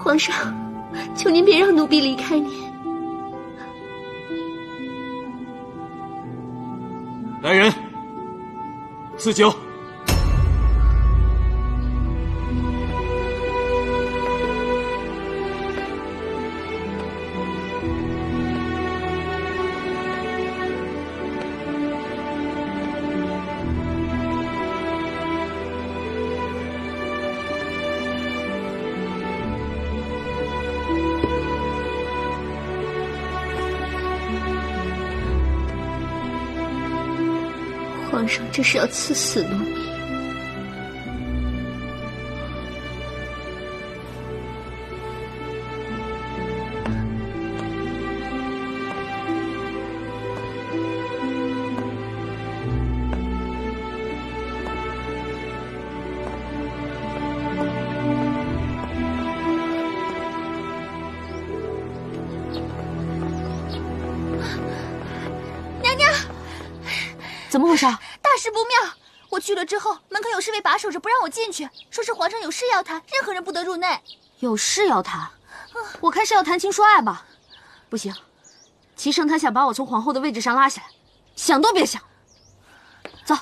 皇上，求您别让奴婢离开您。来人，赐酒。皇上这是要赐死奴婢。怎么回事？大事不妙！我去了之后，门口有侍卫把守着，不让我进去，说是皇上有事要谈，任何人不得入内。有事要谈？我看是要谈情说爱吧。不行，齐胜他想把我从皇后的位置上拉下来，想都别想。走。